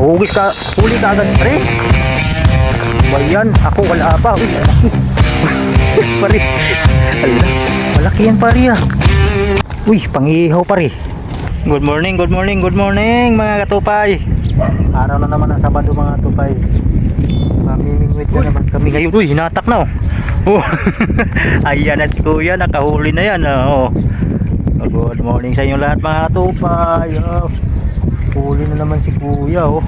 Huli ka agad, pre. Ba yan? Ako wala pa. Uy, malaki. Pare. Ala, malaki yan, pare, ah. Uy, pangihaw, pare. Good morning mga katupay. Araw na naman ang Sabado, mga katupay. Mamimingwit na naman kami ngayon. Uy, hinatak na, oh. Ayan na si kuya, nakahuli na yan, oh. Good morning sa inyo lahat, mga katupay, oh. Huli na naman si kuya, oh.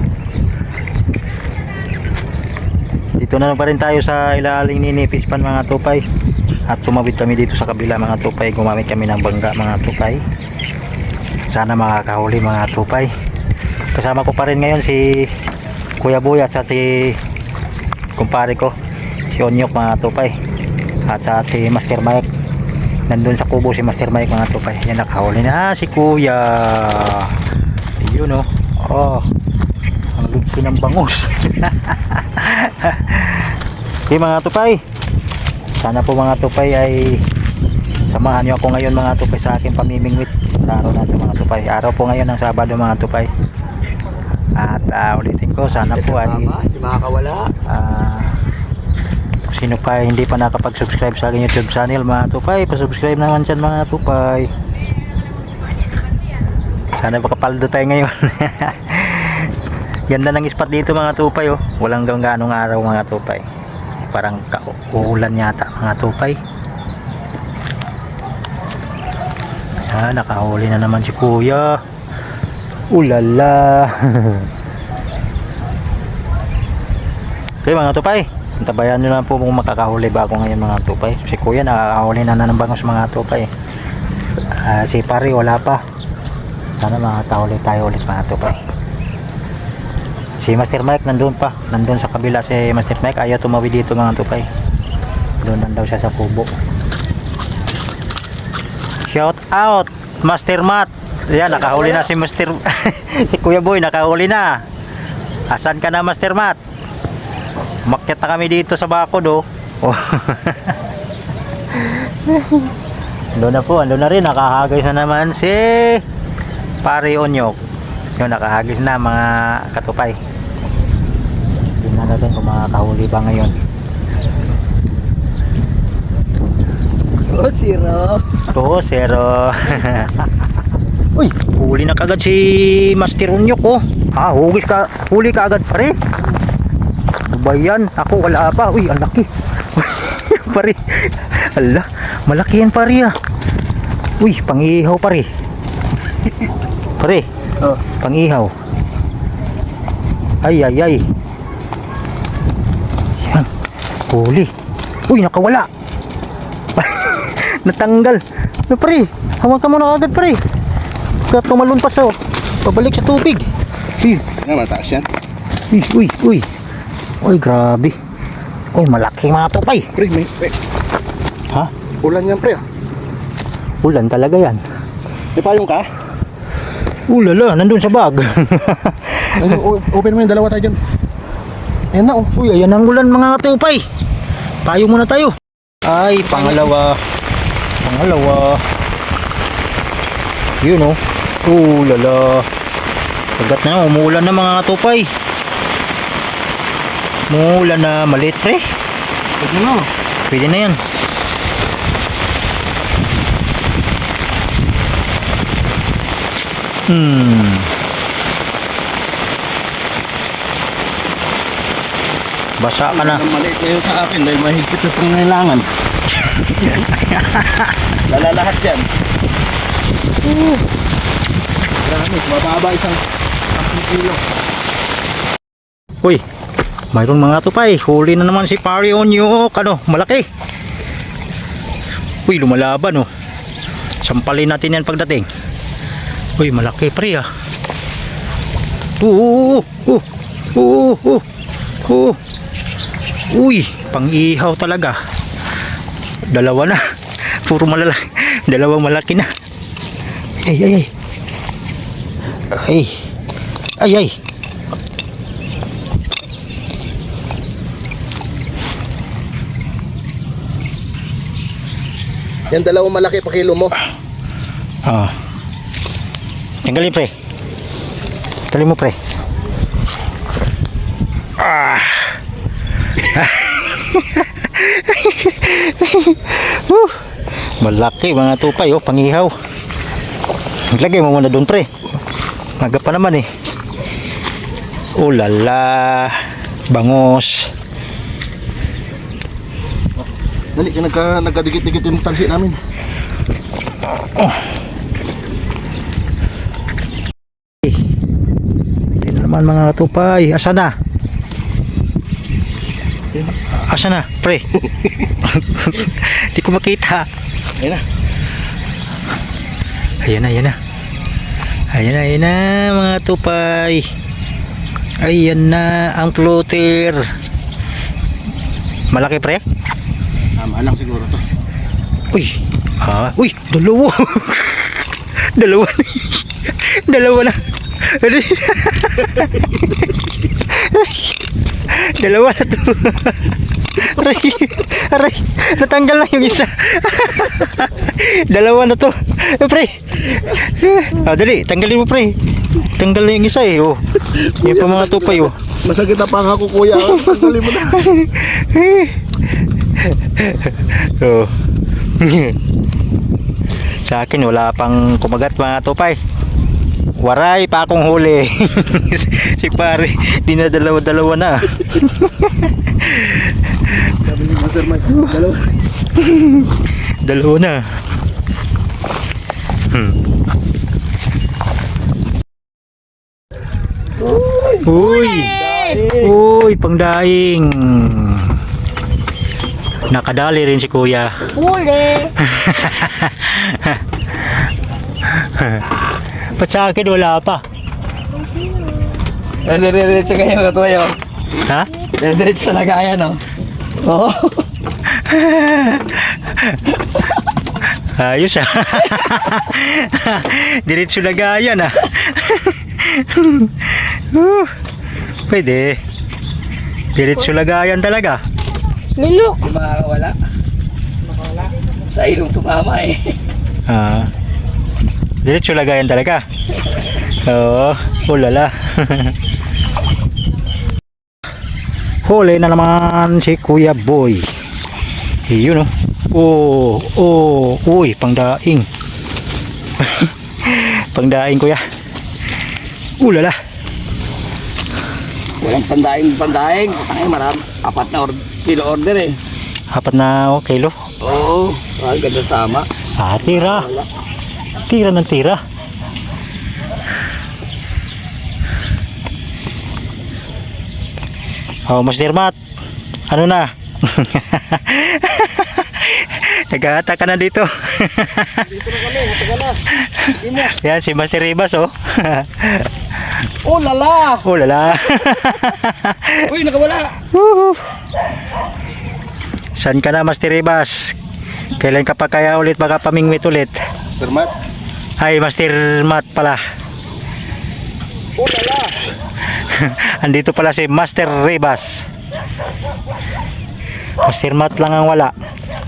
Dito na pa rin tayo sa ilalim ni Pispan, mga tupay. At tumawid kami dito sa kabila, mga tupay. Gumamit kami ng bangga, mga tupay. Sana makakahuli, mga tupay. Kasama ko pa rin ngayon si Kuya Boy at si kumpare ko, si Onyok, mga tupay. At si Master Mike. Nandun sa kubo si Master Mike, mga tupay. Yan, nakahuli na si kuya. Yun, oh. Oh, ang lugsi ng bangus. Okay, mga tupay, sana po, mga tupay, ay samahan nyo ako ngayon, mga tupay, sa aking pamimingwit sa araw natin, mga tupay. Araw po ngayon ng Sabado, mga tupay. At ulitin ko, sana po ay makakawala. Sino pa hindi pa nakapag-subscribe sa aking YouTube channel, mga tupay, pa-subscribe naman dyan, mga tupay. Sana makapaldo tayo ngayon. Ganda ng spot dito, mga tupay, oh. Walang ganong araw, mga tupay. Parang uulan yata, mga tupay. Ayan, nakahuli na naman si kuya. Ulala. Okay, mga tupay, tabayan nyo lang po kung makakahuli ba ako ngayon, mga tupay. Si kuya nakakahuli na ng bangus, mga tupay. Si pare wala pa. Sana makakahuli tayo ulit, mga tupay. Si Master Mike nandun pa, nandun sa kabila si Master Mike. Ayaw tumawid dito, mga tupay. Doon lang daw siya sa kubo. Shout out Master Matt. Ayan, nakahuli na si Master si Kuya Boy, nakahuli na. Asan ka na, Master Matt? Umakyat na kami dito sa bakod, oh. Ando na po, ando na rin. Nakahagis na naman si Pare Onyok. Yun, nakahagis na, mga katupay. Tingnan natin kung makakahuli ba ngayon. 2-0. Uy, huli na kagad si Master Onyok, oh. Huli ka agad, pare. Ano ba yan? Ako wala pa. Uy, ang laki. Pare. Ala, malaki yan, pare, ah. Uy, pangihaw, pare. Pare. Oh, pangihaw. Ay. Yan. Huli. Uy, nakawala. Natanggal. No, pre. Hawak ka muna agad, pre. Kaya tumalunpas, oh. Pabalik sa tubig. Uy. Mataas yan. Uy. Uy, grabe. Uy, malaki, mga tupay. Pre, may. Ha? Ulan yan, pre, ah. Ulan talaga yan. May payong ka? Ulala, nandun sa bag. Open mo yung dalawa tayo dyan. Ayan na, oh. Uy, ayan ang ulan, mga tupay. Tayo muna tayo. Ay, pangalawa. Yun, oh. Ulala. Agad na, umuulan na, mga tupay. Umuulan na, maliit, pre. Pwede na. Pwede na yan. Basa ka na. Maliit na yun sa akin dahil mahigpit na pangailangan. Lalalahat yan. Marami, mababa isang kilo. Uy, mayroon, mga tupay. Huli na naman si Pare Onyok. Ano, malaki. Uy, lumalaban, oh. Sampalin natin yan pagdating. Uy, malaki, pre, ah. Uy, pang-ihaw talaga. Dalawa na. Puro malalaki. Dalawang malaki na. Ay. Yan, dalawang malaki pa kilo mo. Tanggalin, pre. Tanggalin mo, pre. Malaki mga tupay oh, pangihaw. Maglagay mo muna doon pre. Maga pa naman eh. Oh lala, bangos. Dali, nagkadikit-dikit yung talsi namin. Yan naman mga tupay. Asa na? Asa na, pre? Di ko makita. Ayun na. Ayan na, ayan na. Ayan na mga tupay. Ayan na ang floater. Malaki pre? Tama lang siguro to. Uy. Uy, dalawa. Dalawa. Dalawa na. Dalawa na to. Aray, aray, natanggal na yung isa. Dalawa na to. Pre. Dali, tanggalin mo pre. Tanggal na yung isa eh. Oh. Yan pa mga tupay oh. Masakit na pang ako kuya. Tanggalin mo na. Oh. Sa akin wala pang kumagat mga tupay. Waray pa akong huli. Si pare, dinadalawa-dalawa na. Sabi ni Master Mike, dalawa. Dalawa na. Uy! Uy, pangdaing. Nakadali rin si kuya. Huli. Ba't sa akin wala pa? Diretso kayo katuwayo. Ha? Diretso sa lagayan, no? Oo. Ayos ah. Diretso lagayan ah. Pwede. Diretso lagayan talaga. Nunok. Yung makakawala. Sa ilong tumama eh. Diretso lagayan talaga. Oo, ulala. Huli na naman si Kuya Boy. Yun oh. Uy, pangdaing. Pangdaing kuya. Ulala. Walang pandaing. Ay, marami. 4 na kilo order eh. 4 na kilo. Oo. Ang ganda tama. Tira. Tira ng tira. Oh, Master Matt. Ano na? Nag-aata ka na dito. Dito na kami, matagal na. Sige mo. Yan si Master Ribas oh. Oh lala! Oh lala. Uy, nakawala. Saan ka na Master Ribas? Kailan ka pa kaya ulit baka pamingwit ulit? Master Matt. Ay Master Matt pala. Oh lala! Andito pala si Master Ribas. Master Matt lang ang wala.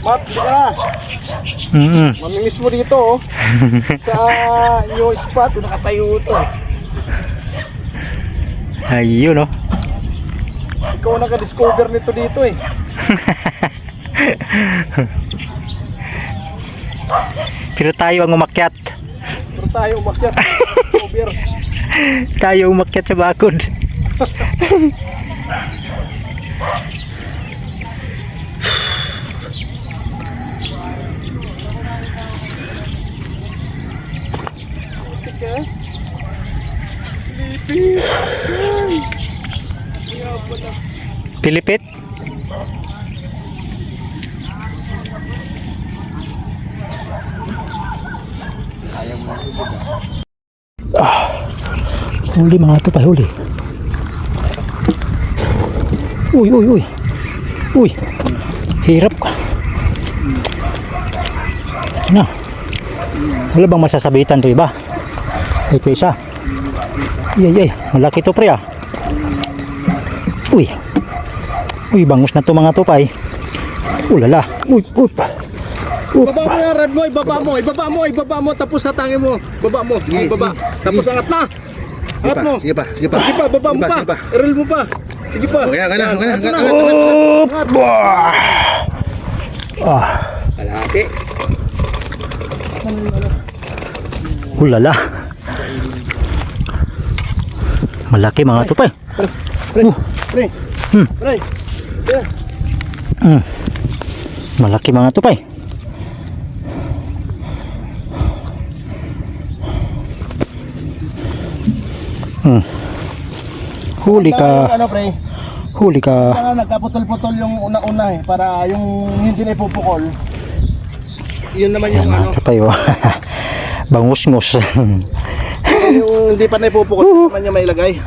Matt, ka na. Mamimiss mo dito oh. Sa iyo spot, nakatayo ito. Ayun oh. Ikaw ang naka-discover nito dito eh. Pero tayo ang umakyat. Pero tayo umakyat. Over. Tayo umakyat sa bakod. Sige. Pilipit. Huli mga tupay, huli. Uy. Hirap ka. Ano? Wala bang masasabitan to iba? Ito isa. Yay, malaki to pre ah. Uy, bangus na to mga tupay. Ulala. Ibaba mo yung rod mo, ibaba mo, tapos hatangin mo. Ibaba mo, ibaba. Tapos angat na. Angat mo. Sige pa. Sige pa, baba mo pa. Eril mo pa. Sige pa. Okay na. Oh, bah. Ah, Kalahati. ulala. Malaki mga tupay. Pre. Hmm. Pre. Malaki mga tupay. Huli ka. Ano pre? Huli ka. Kaya nagkaputol-putol yung una-una eh. Para yung hindi na ipupukol. Yun naman yung Mga ano. tupay oh. Bangus-ngus. Yung hindi pa na ipupukol. Naman yung mailagay.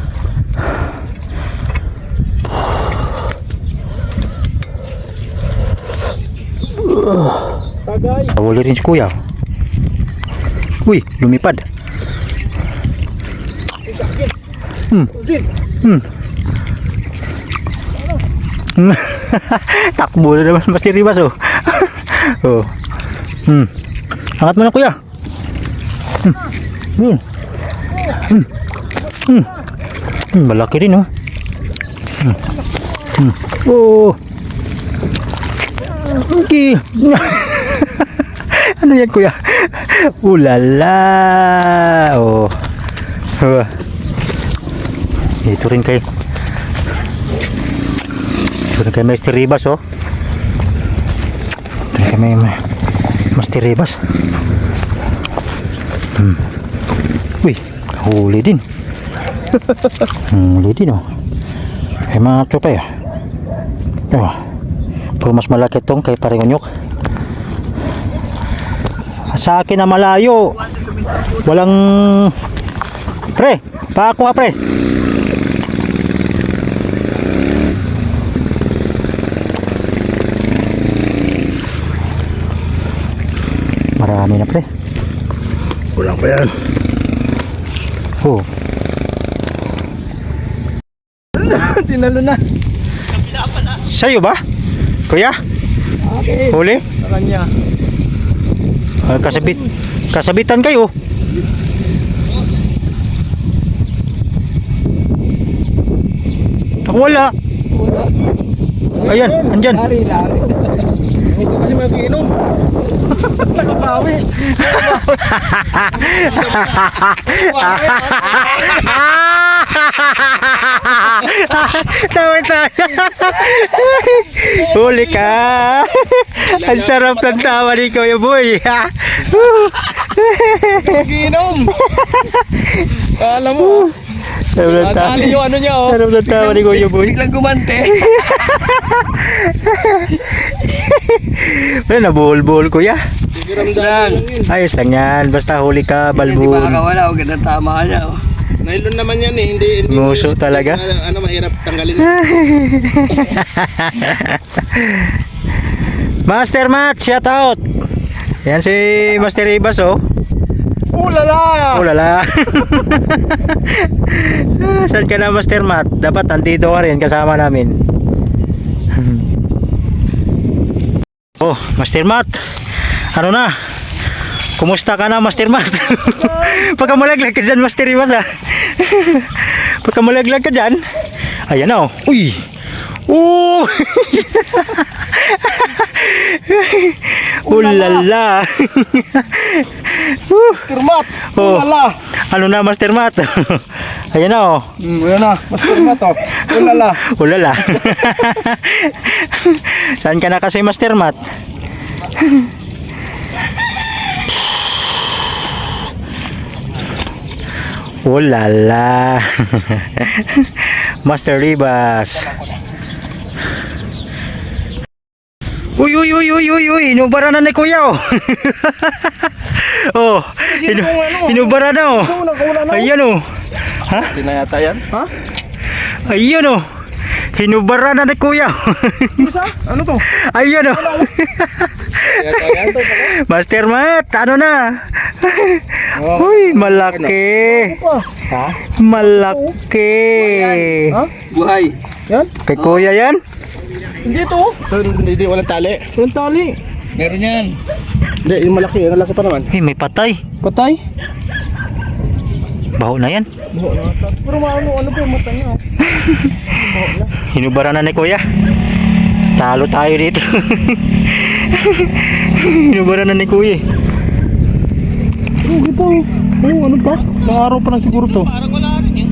Tagay. Huli rin si kuya. Uy, lumipad. Takbo na naman mas diribas oh. Oh. Angat mo na kuya. Malaki rin oh. Oh. Okay. Ano yan kuya? Ulala. Oh. Ito rin kay Mr. Ribas oh. Ito rin kay Mr. Ribas. Uy, huli din. Huli din oh. Ay mga tropay ah. Oh. Pero mas malaki tong kay Parengonyok. Sa akin na malayo. Walang pre, paako nga pre. Marami na pre. Kulang pa yan. Oh. Tinalo na. Sa'yo ba? Kuya? Okay. Huli? Sa kanya. Kasabitan kayo. Ako wala. Ayan, andyan. Lari. Ito kasi mag-iinom. Nakabawi. Tawag tayo. Huli ka. Ang sarap ng tawa ni Kuya Boy. Mag-iinom. Alam mo. Sarap ng tawa. Nadali yung ano niya oh. Sarap ng tawa ni Kuya Boy. Biglang gumante. Nabuhol-buhol kuya. Lang. Ayos lang yan. Basta huli ka, Hindi balbon. makakawala. Huwag ganda tama ka niya. Oh. Nylon naman yan eh. Hindi Nguso talaga. Ano mahirap tanggalin. Master Matt, shout out. Yan si Master Ibas oh. Ulala! Ulala. Saan ka na Master Matt? Dapat nandito ka rin kasama namin. Oh, Master Matt. Ano na? Kumusta ka na Master Matt? Pagka malaglag ka dyan Master Ibas ah. Pagka malaglag ka dyan. Ayan na oh. Uy. Oh. Ulala. Master Matt! Oh. Ulala! Ano na Master Matt? Ayan na oh. Ayan na, Master Matt oh. Ulala! Ulala. Saan ka na kasi Master Matt? Ulala. Master Ribas. Uy, inubara na ni Kuya oh. Oh, inubara na oh. Nakawala na. Ayan oh. Ha? Hindi na yata yan. Ha? Ayun oh. Hinubara na ni Kuya. Isa? Ano to? Ayun oh. Yata yan to. Master Matt, ano na? Uy, malaki. Ha? Malaki. Ha? Buhay. Yan? Kay Kuya yan? Hindi to. Hindi, walang tali. Walang tali. Meron yan. Hindi, yung malaki. Yung malaki pa naman. Eh, may patay. Patay? Baho na yan. Pero ano pa yung mata niya oh. Hinubaran na ni kuya. Talo tayo dito. Hinubaran na ni kuya. Oh, ito. Oh, ano pa? Mga araw pa na siguro to. Parang wala rin eh.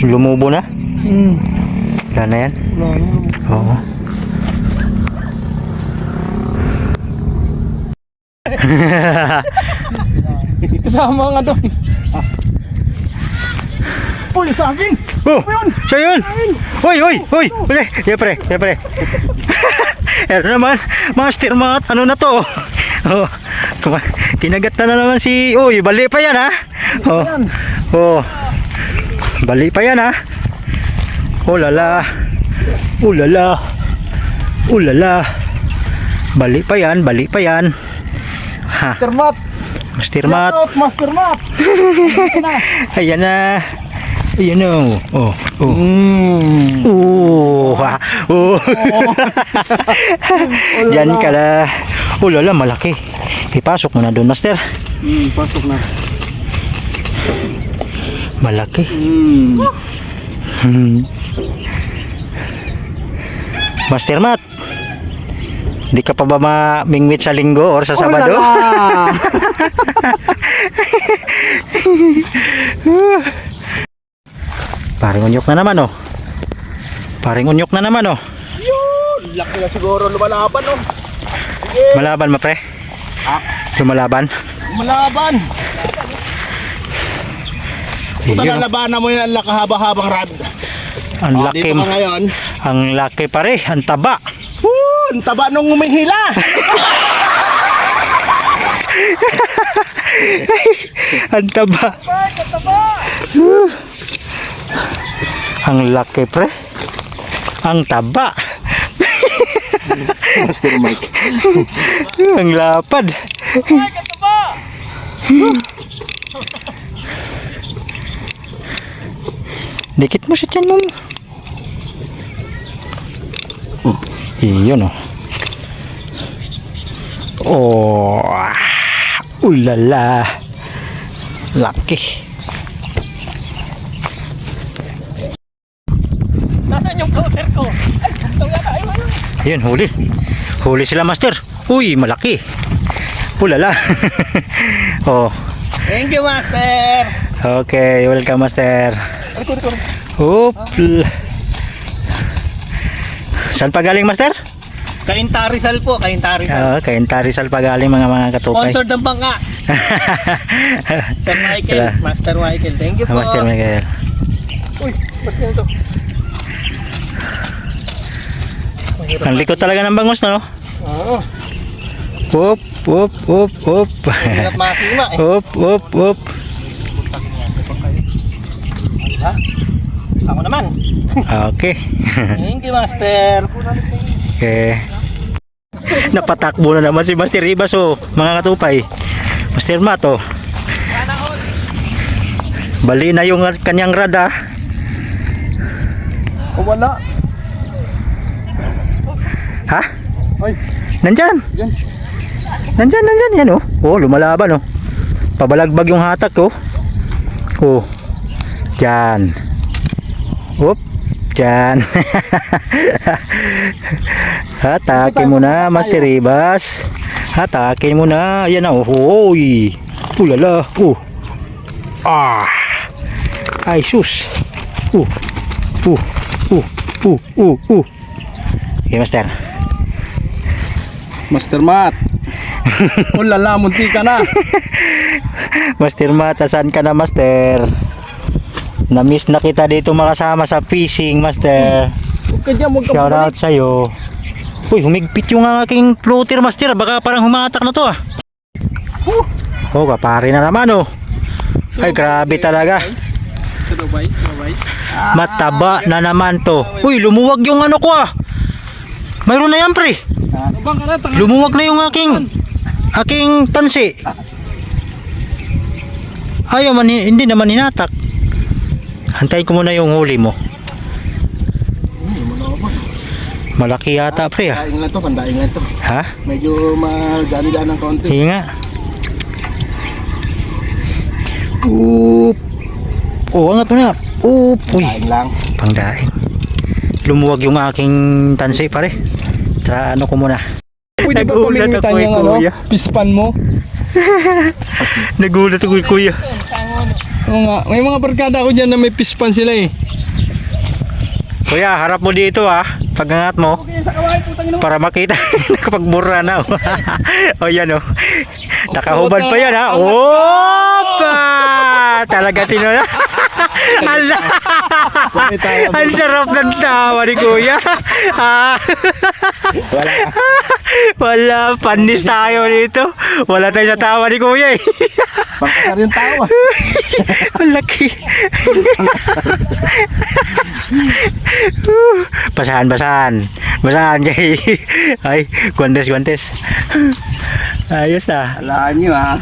Lumubo na. Wala na yan. Wala na. Oo. Kasama nga doon. Uy, sa akin! Oh, siya yun! Hoy, hoy, hoy! Uy, siyempre, siyempre. Ano naman, Master Mat, ano na to? Oh, kinagat na naman si... Uy, bali pa yan ha? Oh, oh. Bali pa yan ha? Oh lala. Oh lala. Oh lala. Bali pa yan, bali pa yan. Ha, Master Mat! Master Mat. Shout out, Master Mat! Ayan na. Ayan na. Oh, oh. Ha. Oh. Diyan ka na. Oh lala, malaki. Ipasok mo na doon, Master. Pasok na. Malaki. Master Mat, di ka pa ba mamingwit sa linggo or sa Sabado? Paring unyok na naman oh. Paring unyok na naman oh. Yun! Laki na siguro lumalaban, oh. Malaban mo pre? Lumalaban? Malaban! Ayun, oh. Lalabanan mo yan, lakahaba-habang rad. Ang laki. Dito ka ngayon. Ang laki pare, ang taba. Ang taba nung umihila. Ang taba. Ang laki pre. Ang taba. Master Mike. Ang lapad. Dikit mo siya dyan mo. Iyon oh. Oh. Ulala. Laki. Nasaan yung floater ko? Ayun, huli. Huli sila, Master. Uy, malaki. Ulala. Oh. Thank you, Master. Okay, welcome, Master. Oop. Saan pa galing, Master? Kainta Rizal po, Kainta Rizal. Kainta Rizal pa galing mga katupay. Sponsored ng bangka. Sir Michael, Sila. Master Michael. Thank you po. Master Miguel. Uy, ba't yan ito? Ang likod talaga ng bangus, no? Oo. Oop, oop, oop, oop. Hirap masima eh. Oop, oop, oop. Ha? Ako naman. Okay. Thank you, Master. Okay. Napatakbo na naman si Master Ribas, oh, mga katupay. Master Mat, oh. Bali na yung kanyang rad, ah. O wala. Ha? Ay, Nandyan. yan. Nandyan, yan, oh. Oh, lumalaban, oh. Pabalagbag yung hatak, oh. Oh. Diyan. Oop. Diyan. Hatakin mo na, Master Ribas. Hatakin mo na. Ayan na, oh. Hoy. Ulala. Oh. Ah. Ay, sus. Okay, Master. Master Mat. Ulala, munti ka na. Master Mata, saan ka na, Master? Na-miss na kita dito makasama sa fishing, Master. Huwag ka dyan, huwag ka Shout out sa'yo. Uy, humigpit yung aking floater, Master. Baka parang humatak na to, ah. Oh, kapari na naman, oh. Ay, grabe talaga. Mataba na naman to. Uy, lumuwag yung ano ko, ah. Mayroon na yan, pre. Bang ka na, Lumuwag na yung aking tansi. Ayaw man, hindi naman hinatak. Hantayin ko muna yung huli mo. Malaki yata, pre, ah. Pandaing lang to, pandaing lang to. Ha? Medyo magaan-gaan ng konti. Hinga. Oop. Oh, angat mo na. Oop. Uy, Pandaing lang. pangdaing. lumuwag yung aking tansi pare. Sa ano ko muna. Pwede ba Nagulat pamingwitan ako, yung kuya. pispan mo? Nagulat ako kuya. Oo nga, may mga barkada ako dyan na may pispan sila eh. Kuya, harap mo dito pagangat mo. Para makita. Nakapagbura na. O yan o. Nakahubad pa yan Opa! Talaga tinula. Ala! Ang sarap ng tawa ni kuya. Wala. Panis tayo dito. Wala tayo sa tawa ni kuya eh. Baka rin tawa. Ang laki. Basahan kay. Ay, guantes. Ayos Alaan nyo ha.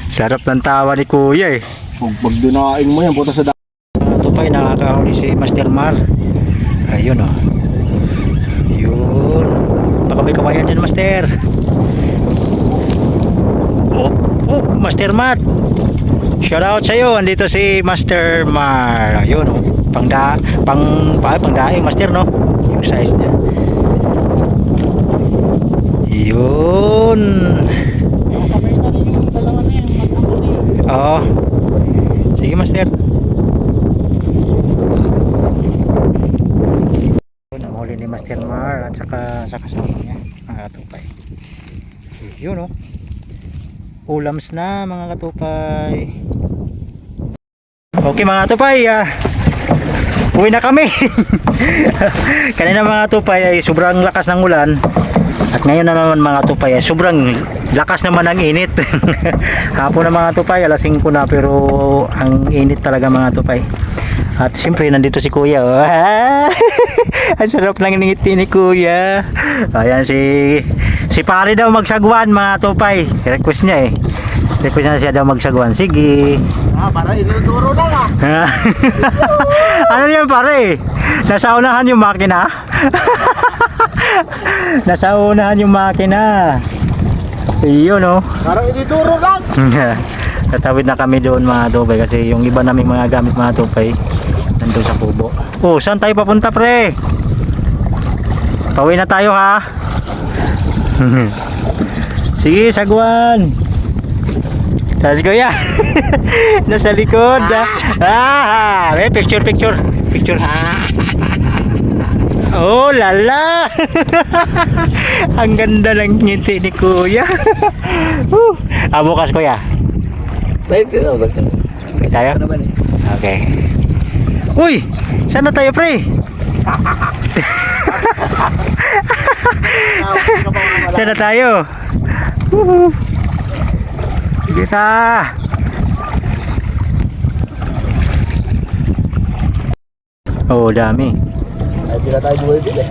Sarap ng tawa ni kuya eh. Pag dinaing mo yan, puta sa Ito pa nakakahuli si Master Mar. Ayun Yun. Baka may kawayan dyan, Master. Master Matt. Shout out sa'yo. Andito si Master Mar. Ayun pangdaing Master no. Yung size niya. Yun. Oo. Sige Master. Nahuli ni Master Mar at saka sa kasama niya mga katupay. Yun ulams na mga katupay. Okay mga katupay, uwi na kami. Kanina mga katupay ay sobrang lakas ng ulan. At ngayon na naman mga katupay ay sobrang lakas naman ng init. Hapon na mga katupay, alas 5 na pero ang init talaga mga katupay. At siyempre nandito si kuya. Ang sarap ng ngiti ni kuya. Ayan si pare daw magsagwan mga katupay. Request niya Request niya siya daw magsagwan. Sige. para inuturo na Ano yan pare? Nasa unahan yung makina? Nasa unahan yung makina. Iyon Parang inuturo lang. Tatawid na kami doon mga tupay kasi yung iba naming mga gamit mga tupay nandun sa kubo. Saan tayo papunta pre? Pauwi na tayo ha. Sige, sagwan. Tapos kuya. Nasa likod. Picture. Oh lala. Ang ganda ng ngiti ni kuya. Bukas kuya. Baik dito. Okay tayo? Okay. Uy! Saan na tayo pre? Saan na tayo? Sige ta! Dami. Ay, pila tayo buhay dito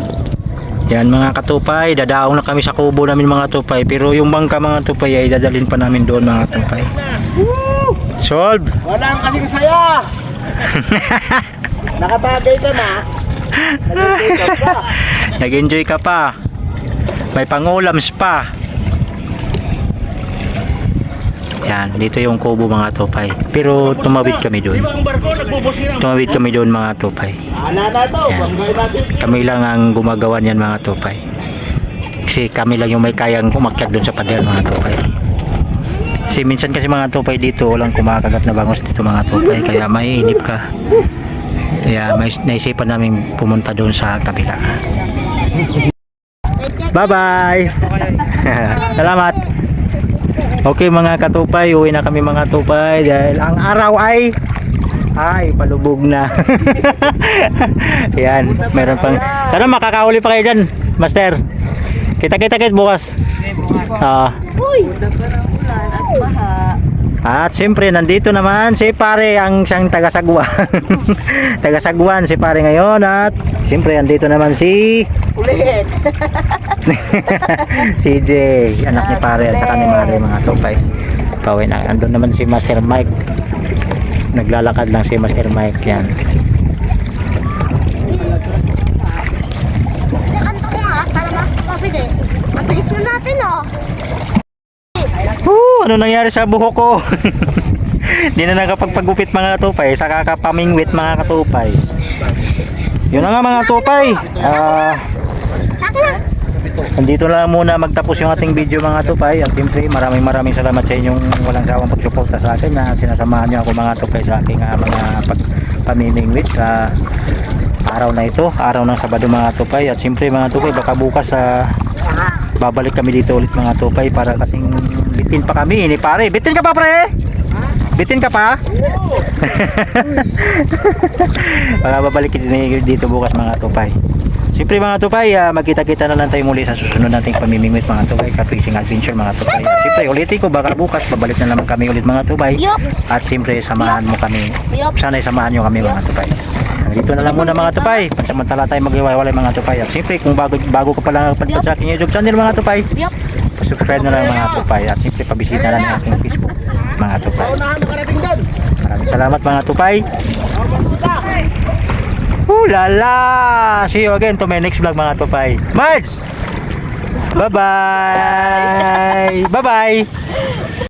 Yan mga katupay, dadaong na kami sa kubo namin mga tupay. Pero yung bangka mga tupay ay dadalhin pa namin doon mga tupay. Solve! Walang kasing saya. Nakatagay ka na. Nag-enjoy ka pa. May pangulams pa. Yan, dito yung kubo mga tupay. Pero tumawid kami doon. Ang barko nagbubusin. Tumawid kami doon mga tupay. Ala na to, Yan. banggay natin. Kami lang ang gumagawa niyan mga tupay. Kasi kami lang yung may kayang umakyat doon sa pader mga tupay. Kasi minsan kasi mga tupay dito walang kumakagat na bangos dito mga tupay. Kaya maiinip ka. Kaya may naisipan namin pumunta doon sa kabila. Bye bye. Salamat. Okay mga katupay, uwi na kami mga tupay dahil ang araw ay palubog na. Yan, meron pang sana makakahuli pa kayo dyan, Master. Kita bukas. At siyempre nandito naman si pare ang siyang taga-sagwan. Taga-sagwan si pare ngayon. At siyempre nandito naman si Ulit. CJ, anak ni pare at saka ni Mare mga tupay. Pauwi na. Andun naman si Master Mike. Naglalakad lang si Master Mike yan. Kanto ko nga para mapabilis. Mabilis na natin Ano nangyari sa buhok ko? Hindi na nakapagpagupit mga katupay sa kakapamingwit mga katupay. Yun na nga mga tupay. Nandito lang muna magtapos yung ating video mga tupay. At siyempre maraming salamat sa inyong walang sawang pagsuporta sa akin na sinasamahan nyo ako mga tupay sa aking mga pamimingwit sa araw na ito, araw ng Sabado mga tupay. At siyempre mga tupay, baka bukas babalik kami dito ulit mga tupay para kasing bitin pa kami ni pare. Bitin ka pa pre? Bitin ka pa? Baka babalik dito bukas mga tupay. Siyempre mga tupay, magkita-kita na lang tayo muli sa susunod nating pamimingwit mga tupay sa fishing adventure mga tupay. Siyempre ulitin ko, baka bukas babalik na naman kami ulit mga tupay. At siyempre samahan mo kami. Sana'y samahan nyo kami mga tupay. Dito na lang muna mga tupay. Pansamantala tayo maghiwalay mga tupay. At siyempre kung bago ka pa lang nagpunta sa aking YouTube channel mga tupay, subscribe na lang mga tupay. At siyempre pabisita na ng aking Facebook mga tupay. Maraming salamat mga tupay. Lala! See you again to my next vlog mga tupay. Marge! Bye-bye! Bye-bye!